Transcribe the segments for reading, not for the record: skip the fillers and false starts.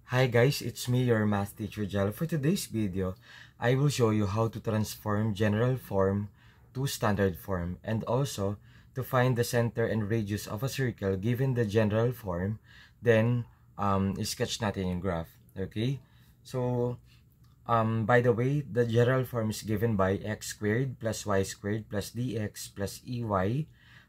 Hi guys, it's me, your math teacher Jel. For today's video, I will show you how to transform general form to standard form and also to find the center and radius of a circle given the general form. Then, sketch natin yung graph. Okay? So, by the way, the general form is given by x squared plus y squared plus dx plus ey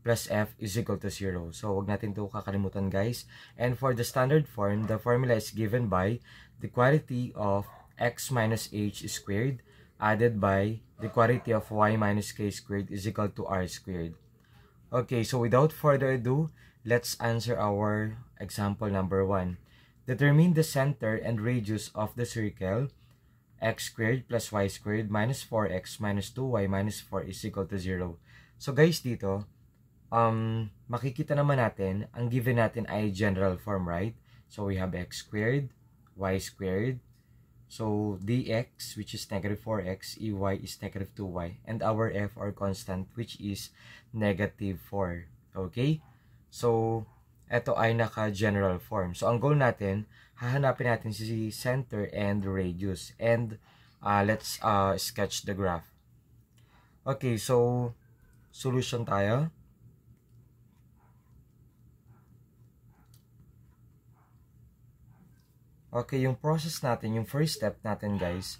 plus f is equal to 0. So, wag natin ito kakalimutan, guys. And for the standard form, the formula is given by the quantity of x minus h squared added by the quantity of y minus k squared is equal to r squared. Okay, so without further ado, let's answer our example number 1. Determine the center and radius of the circle x squared plus y squared minus 4x minus 2y minus 4 is equal to 0. So guys, dito, makikita naman natin, ang given natin ay general form, right? So we have x squared, y squared, so dx, which is negative 4x, ey is negative 2y, and our f or constant, which is negative 4. Okay? So, ito ay naka-general form. So, ang goal natin, hahanapin natin si center and radius. And, let's sketch the graph. Okay, so, solution tayo. Okay, yung process natin, yung first step natin, guys,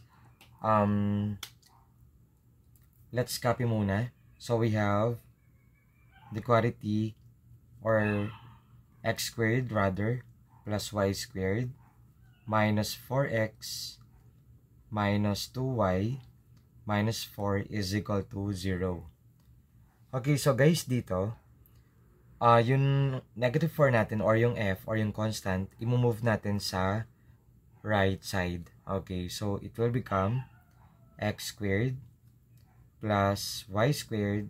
let's copy muna. So, we have the quantity or x squared rather plus y squared minus 4x minus 2y minus 4 is equal to 0. Okay, so guys, dito, yung negative 4 natin or yung f or yung constant, i-move natin sa right side. Okay, so it will become x squared plus y squared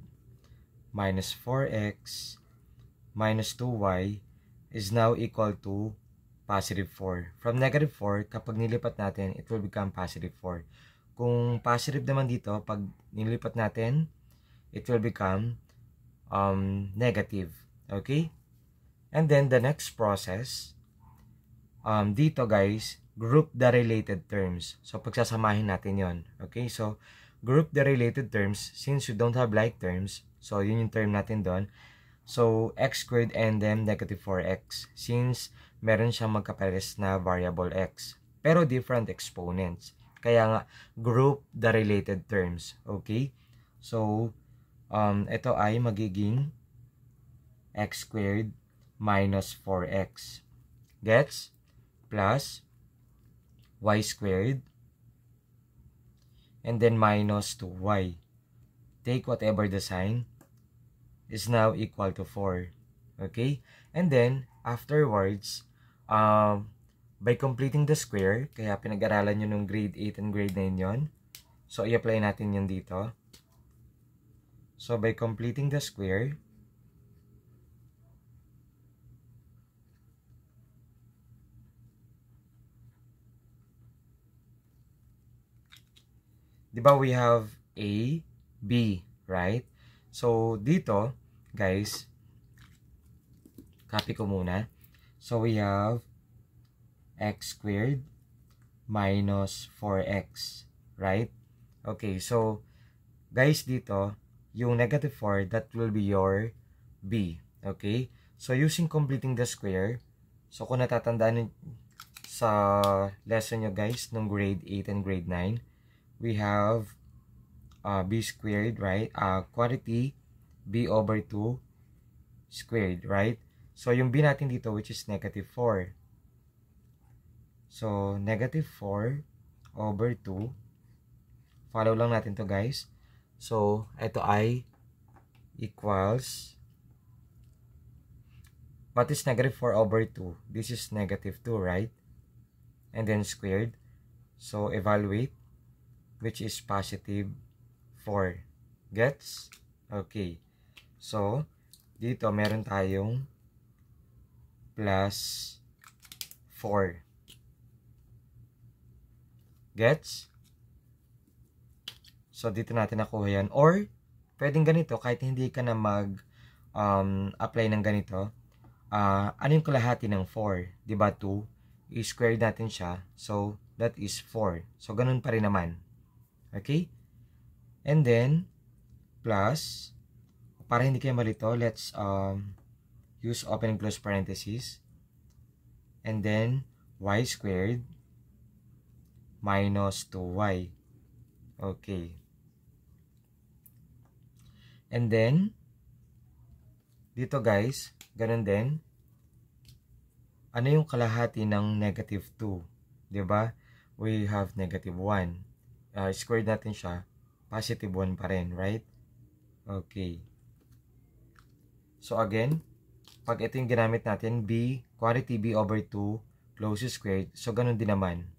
minus 4x minus 2y is now equal to positive 4. From negative 4, kapag nilipat natin, it will become positive 4. Kung positive naman dito, pag nilipat natin, it will become negative. Okay? And then, the next process, dito guys, group the related terms. So, pagsasamahin natin yon. Okay? So, group the related terms since you don't have like terms. So, yun yung term natin doon. So, x squared and then negative 4x since meron siyang magkapares na variable x. Pero different exponents. Kaya nga, group the related terms. Okay? So, ito ay magiging x squared minus 4x. Gets? Plus y squared and then minus 2y. Take whatever the sign is now equal to 4. Okay? And then, afterwards, by completing the square, kaya pinag-aralan nyo nung grade 8 and grade 9 yon. So, i-apply natin yun dito. So, by completing the square, diba we have A, B, right? So, dito, guys, copy ko muna. So, we have x squared minus 4x, right? Okay, so, guys, dito, yung negative 4, that will be your B, okay? So, using completing the square, so, kung natatandaan sa lesson nyo, guys, nung grade 8 and grade 9, we have b squared, right? Quantity b over 2 squared, right? So, yung b natin dito, which is negative 4. So, negative 4 over 2. Follow lang natin to, guys. So, ito ay equals, what is negative 4 over 2? This is negative 2, right? And then squared. So, evaluate, which is positive 4. Gets? Okay. So, dito meron tayong plus 4. Gets? So, dito natin nakuha yan. Or, pwedeng ganito, kahit hindi ka na apply ng ganito, ano yung kalahati ng 4? Diba 2? i-square natin siya. So, that is 4. So, ganun pa rin naman. Okay? And then, plus, para hindi kayo malito, let's use open and close parentheses. And then, y squared minus 2y. Okay. And then, dito guys, ganun din. Ano yung kalahati ng negative 2? Diba? We have negative 1. Squared natin siya, positive 1 pa rin, right? Okay. So again, pag ito yung ginamit natin, b, quantity b over 2, closest squared. So ganun din naman.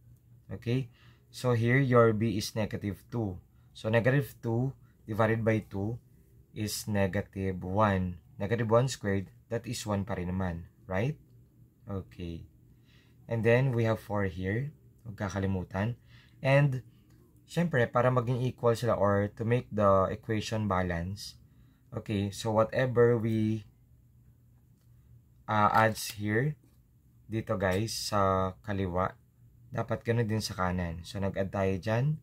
Okay? So here, your b is negative 2. So negative 2 divided by 2 is negative 1. Negative 1 squared, that is 1 pa rin naman. Right? Okay. And then, we have 4 here. Huwag kakalimutan. And, syempre, para maging equal sila or to make the equation balance, okay, so whatever we adds here, dito guys, sa kaliwa, dapat ganun din sa kanan. So, nag-add tayo dyan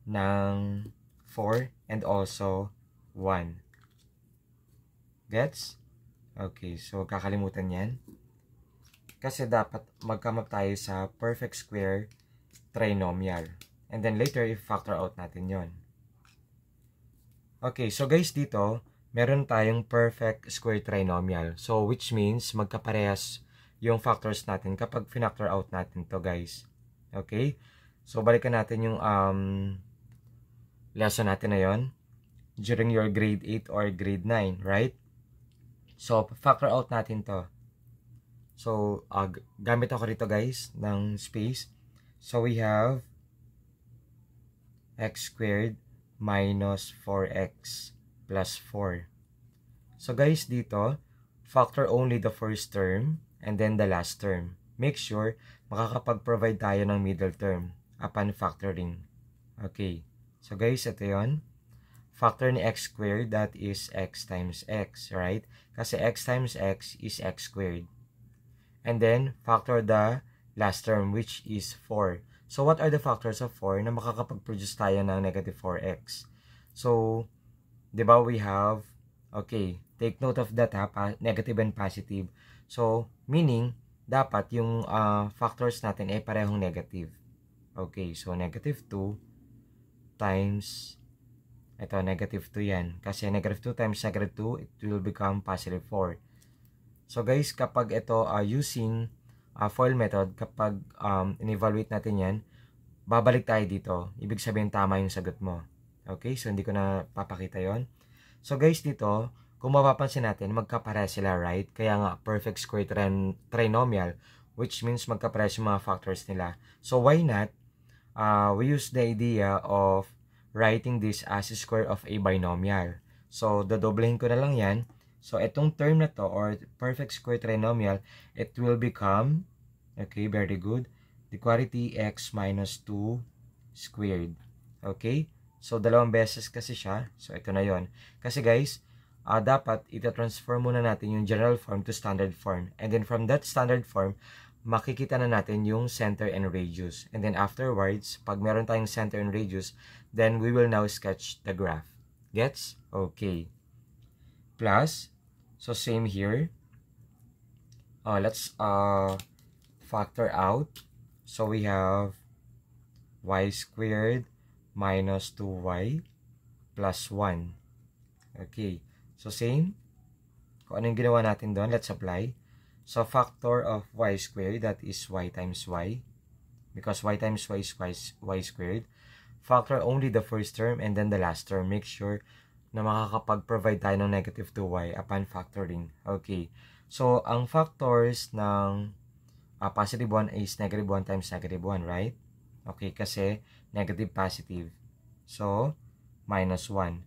ng 4 and also 1. Gets? Okay, so kakalimutan yan. Kasi dapat mag-come up tayo sa perfect square trinomial. And then later, i-factor out natin yon. Okay, so guys, dito, meron tayong perfect square trinomial. So, which means magkaparehas yung factors natin kapag finactor out natin to guys. Okay? So, balikan natin yung lesson natin na yon during your grade 8 or grade 9, right? So, factor out natin to. So, gamit ako rito guys ng space. So, we have x squared minus 4x plus 4. So, guys, dito, factor only the first term and then the last term. Make sure makakapag-provide tayo ng middle term upon factoring. Okay. So, guys, ito yun. Factor ni x squared, that is x times x, right? Kasi x times x is x squared. And then, factor the last term, which is 4. So, what are the factors of 4 na makakapag-produce tayo ng negative 4x? So, di ba we have, okay, take note of that ha, negative and positive. So, meaning, dapat yung factors natin ay parehong negative. Okay, so negative 2 times, ito, negative 2 yan. Kasi negative 2 times negative 2, it will become positive 4. So guys, kapag ito using FOIL method, kapag in-evaluate natin yan, babalik tayo dito. Ibig sabihin tama yung sagot mo. Okay, so hindi ko na papakita yon. So guys, dito, kung mapapansin natin, magkapareha sila, right? Kaya nga, perfect square trinomial, which means magkapareha yung mga factors nila. So why not, we use the idea of writing this as a square of a binomial. So, dodoblehin ko na lang yan. So, itong term na to, or perfect square trinomial, it will become, okay, very good, the quantity x minus 2 squared. Okay? So, dalawang beses kasi siya. So, ito na yon. Kasi guys, dapat ita-transfer muna natin yung general form to standard form. And then from that standard form, makikita na natin yung center and radius. And then afterwards, pag meron tayong center and radius, then we will now sketch the graph. Gets? Okay. Plus, so same here. Let's factor out. So we have y squared minus 2y plus 1. Okay. So same. Kung ano yung ginawa natin doon, let's apply. So factor of y squared, that is y times y. Because y times y is y squared. Factor only the first term and then the last term. Make sure na makakapag-provide tayo ng negative 2y upon factoring. Okay. So, ang factors ng positive 1 is negative 1 times negative 1, right? Okay, kasi negative positive. So, minus 1.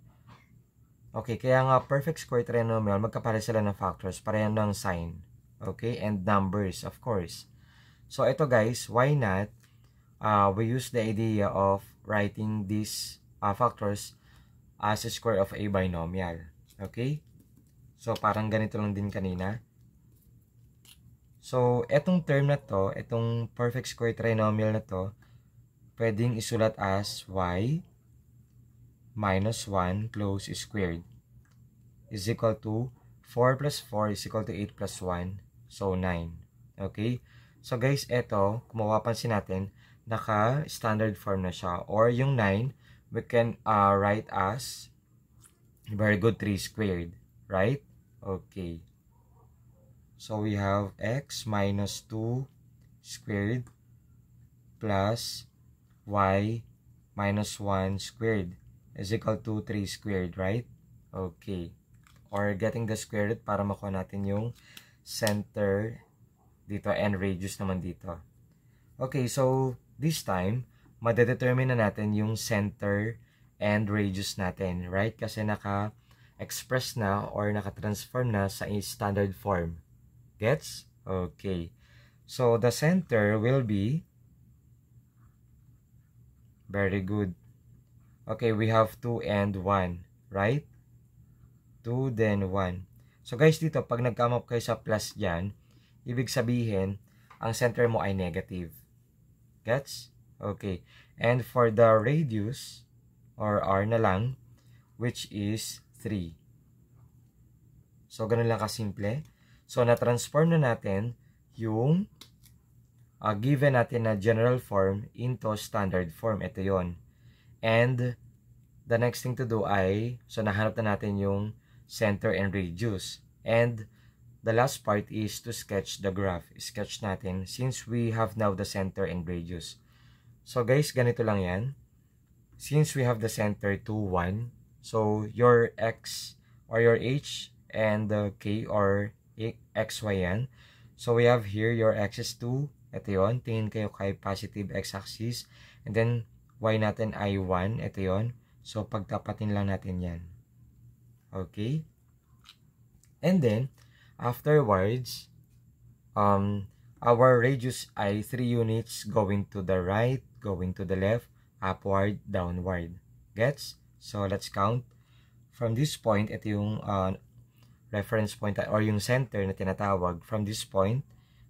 Okay, kaya nga perfect square trinomial, magkapare sila ng factors, pareho ng sign. Okay, and numbers, of course. So, ito guys, why not we use the idea of writing these factors as a square of a binomial. Okay? So, parang ganito lang din kanina. So, etong term na to, etong perfect square trinomial na to, pwedeng isulat as y minus 1 close squared is equal to 4 plus 4 is equal to 8 plus 1, so 9. Okay? So guys, eto, kung mapapansin natin, naka-standard form na siya. Or yung 9, we can write as, very good, 3 squared. Right? Okay. So we have x minus 2 squared plus y minus 1 squared is equal to 3 squared, right? Okay. Or getting the square root para makuha natin yung center dito and radius naman dito. Okay, so this time, madedetermine na natin yung center and radius natin, right? Kasi naka-express na or naka-transform na sa standard form. Gets? Okay. So, the center will be, very good. Okay, we have 2 and 1, right? 2, then 1. So, guys, dito, pag nag-come up kayo sa plus dyan, ibig sabihin, ang center mo ay negative. Gets? Okay. And for the radius, or r na lang, which is 3. So, ganun lang kasimple. So, na-transform na natin yung given natin na general form into standard form. Ito yon. And the next thing to do ay, so nahanap na natin yung center and radius. And the last part is to sketch the graph. Sketch natin since we have now the center and radius. So guys, ganito lang yan. Since we have the center 2, 1, so your x or your h and the k or xy yan. So we have here your x is 2. Ito yun. Tingin kayo kay positive x-axis. And then y natin ay 1. Ito yun. So pagtapatin lang natin yan. Okay? And then, afterwards, our radius ay 3 units going to the right, going to the left, upward, downward. Gets? So, let's count. From this point, ito yung reference point or yung center na tinatawag. From this point,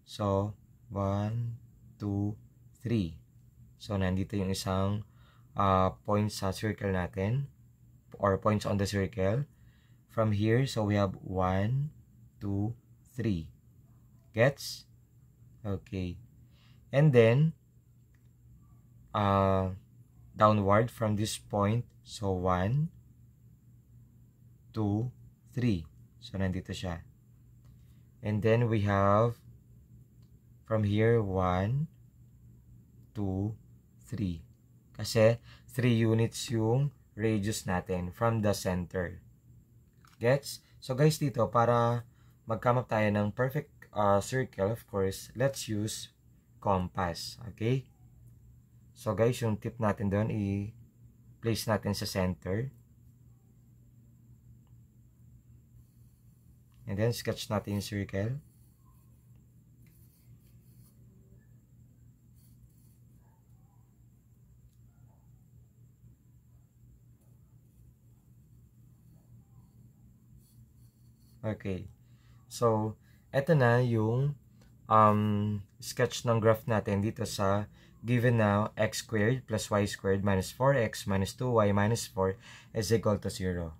so, 1, 2, 3. So, nandito yung isang points sa circle natin or points on the circle. From here, so we have 1, 2, 3. Gets? Okay. And then, downward from this point, so 1, 2, 3. So, nandito siya. And then, we have, from here, 1, 2, 3. Kasi, 3 units yung radius natin from the center. Gets? So, guys, dito, para mag-come up tayo ng perfect circle, of course, let's use compass. Okay? So, guys, yung tip natin doon, i-place natin sa center. And then, sketch natin yung circle. Okay. So, eto na yung sketch ng graph natin dito sa given na x squared plus y squared minus 4x minus 2y minus 4 is equal to 0.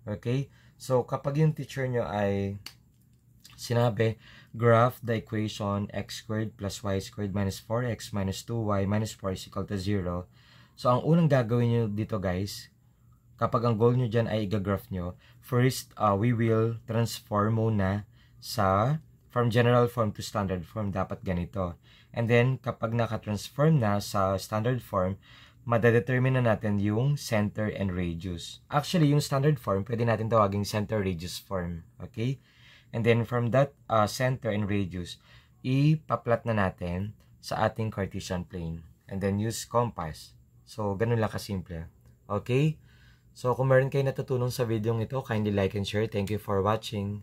Okay? So, kapag yung teacher nyo ay sinabi, graph the equation x squared plus y squared minus 4x minus 2y minus 4 is equal to 0. So, ang unang gagawin nyo dito, guys, kapag ang goal nyo dyan ay i-graph nyo, first, we will transform muna from general form to standard form. Dapat ganito. And then, kapag naka-transform na sa standard form, madadetermine na natin yung center and radius. Actually, yung standard form, pwede natin tawaging center-radius form. Okay? And then, from that center and radius, ipaplat na natin sa ating Cartesian plane. And then, use compass. So, ganun lang kasimple. Okay? So, kung meron kayo natutunan sa video ito, kindly like and share. Thank you for watching.